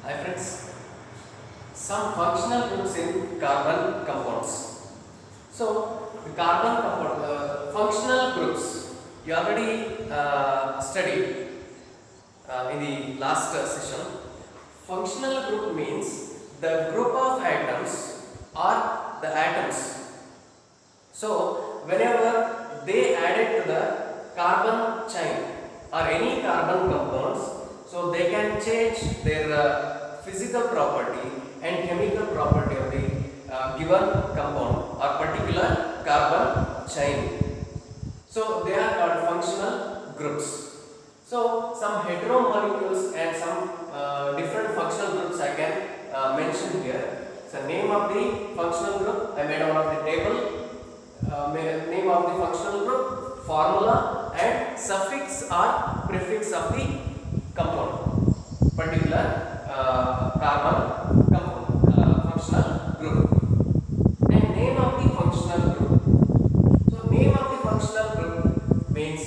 Hi friends, some functional groups in carbon compounds. So the carbon compound functional groups you already studied in the last session. Functional group means the group of atoms or the atoms. So whenever they added to the carbon chain or any carbon compounds, so they can change their physical property and chemical property of the given compound or particular carbon chain. So they are called functional groups. So some hetero molecules and some different functional groups I can mention here. So name of the functional group I made out of the table. Name of the functional group, formula and suffix or prefix of the compound, particular carbon compound, functional group, and name of the functional group. So name of the functional group means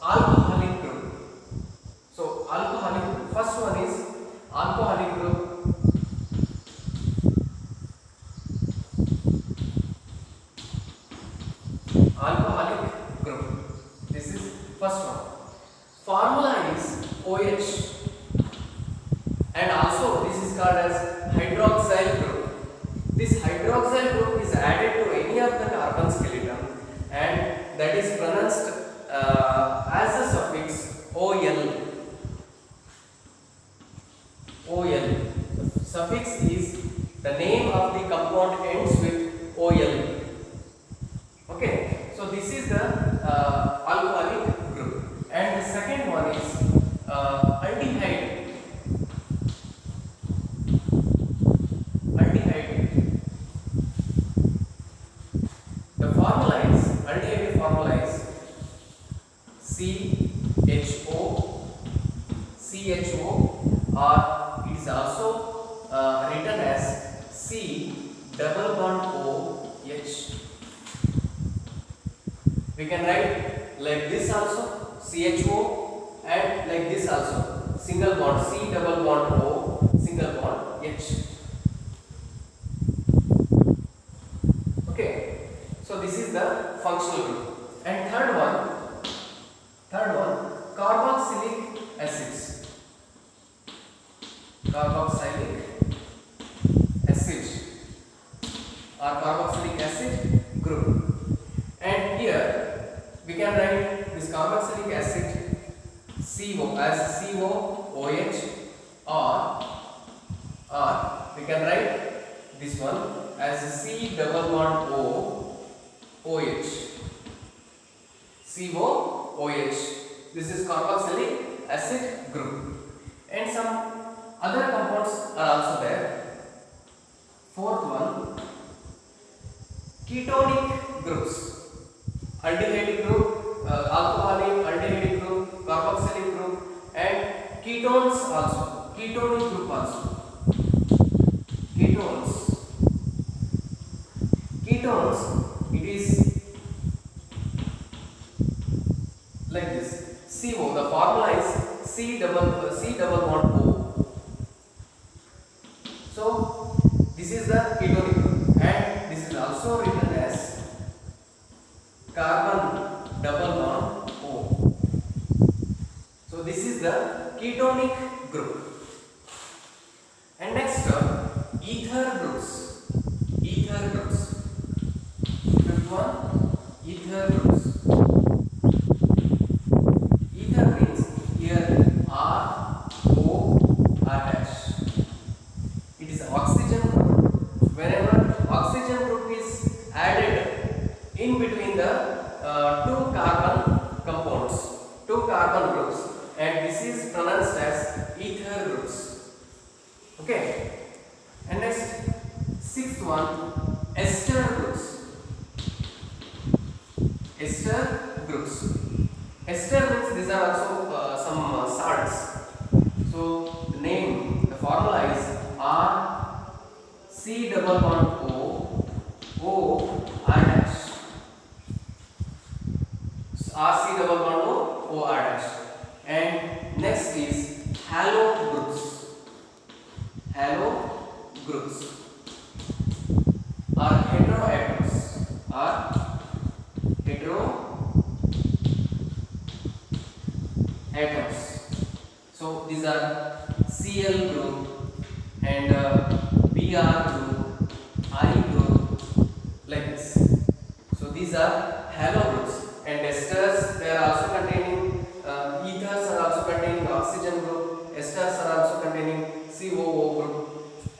alcoholic group. So alcoholic group, first one is alcoholic group. Alcoholic group. This is first one. Formula is OH, and also this is called as hydroxyl group. This hydroxyl group is added to any of the carbon skeleton, and that is pronounced as the suffix OL. OL. The suffix is the name of the compound ends with OL. Okay. So this is the alcoholic group, and the second one is aldehyde. Aldehyde. The formula is aldehyde formula is CHO, or it is also written as C double bond OH. We can write like this also, CHO, and like this also, single bond, C double bond O, single bond H. Okay, so this is the functional group. And third one, carboxylic acids. Carboxylic acid or carboxylic acid group. And here we can write this carboxylic acid CO as COOH, or we can write this one as C double bond OH. COOH. This is carboxylic acid group. And some other compounds are also there. Fourth one, ketonic groups. Aldehyde group, alcoholic, aldehyde group, carboxylic group, and ketones also. Ketonic group also. Ketones, it is like this. CO, the formula is C double bond O. So this is the ketonic group, and this is also written as carbon double bond O. So this is the ketonic group. And next ether groups. Ether groups. Fifth one, ether groups. Ether means here R O R dash. It is oxygen group. Whenever oxygen group is added in between the two carbon compounds, two carbon groups, and this is pronounced as ether groups. Okay. And next, sixth one, ester groups. Ester groups. Ester means these are also some salts. So the name, the formula is R C double bond O R dash. RC double bond O R dash. And next is halo groups. halo groups or heteroatoms or heteroatoms. So these are Cl group and Br group, I group, like this. So these are halo groups, and esters, they are also containing ethers are also containing oxygen group, esters are also containing COO group,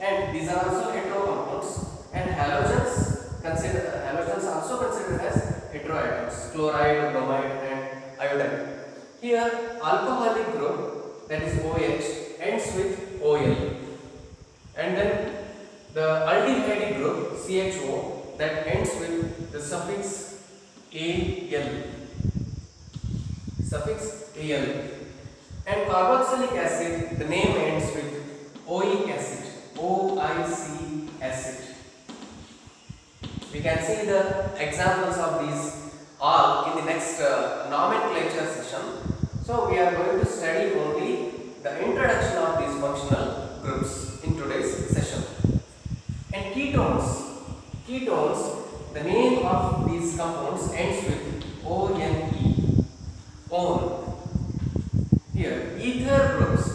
and these are also hetero compounds. And halogens also considered as heteroatoms, chloride, bromide, and iodine. Here alcoholic group, that is OH, ends with OL, and then the aldehyde group CHO, that ends with the suffix AL, and carboxylic acid, the name ends with OIC acid. We can see the examples of these all in the next nomenclature session. So we are going to study only the introduction of these functional groups in today's session. And ketones, the name of these compounds ends with ONE, on. Here ether groups,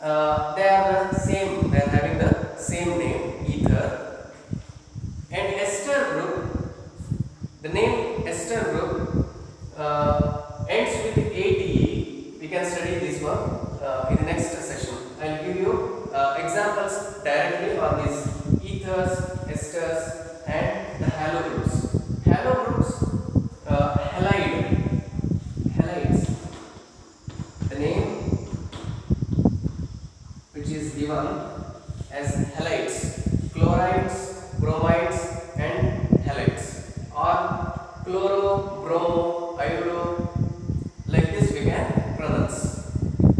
they are the same, they are having the same name, ether. And ester group, the name ester group ends with ATE. We can study this one in the next session. I will give you examples directly on these ethers, esters, and the halo groups. Halo groups, halides, the name which is given as halides, chlorides, bromides, and halides, or chloro, bromo, iodo, like this we can pronounce.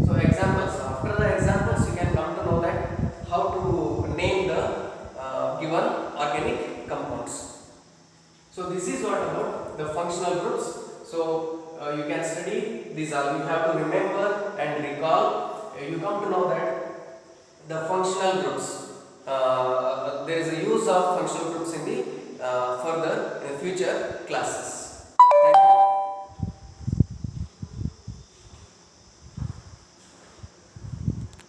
So examples, after the examples you can come to know that how to name the given organic compounds. So this is what about the functional groups. So you can study these all, you have to remember and recall. You come to know that the functional groups, there is a use of functional groups in the further in future classes.